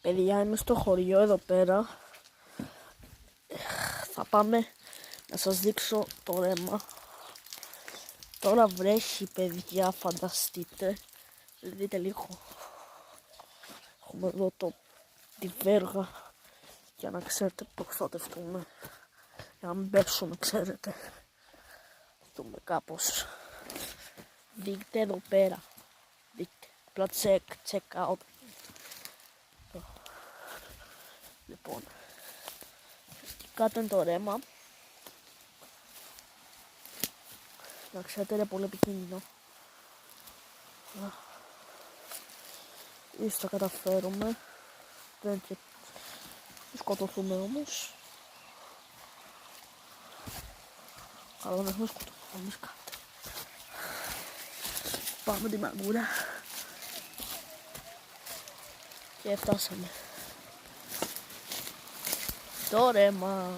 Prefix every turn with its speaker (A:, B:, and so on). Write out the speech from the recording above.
A: Παιδιά, είμαι στο χωριό εδώ πέρα. Θα πάμε να σας δείξω το ρέμα. Τώρα βρέχει, παιδιά, φανταστείτε. Δείτε λίγο. Έχουμε εδώ τη βέργα για να ξέρετε προστατευτούμε. Για να μην πέσουμε, ξέρετε. Δούμε κάπως. Δείτε εδώ πέρα. Δείτε. Απλά check out. Λοιπόν. Κάτω είναι το ρέμα. Να ξέρετε, είναι πολύ επικίνδυνο. Ίσως τα καταφέρουμε. Δεν σκοτωθούμε όμως. Αλλά δεν έχουμε σκοτωθούμε εμείς κάτι. Πάμε τη μαγκούρα. Και φτάσαμε. Το ρέμα.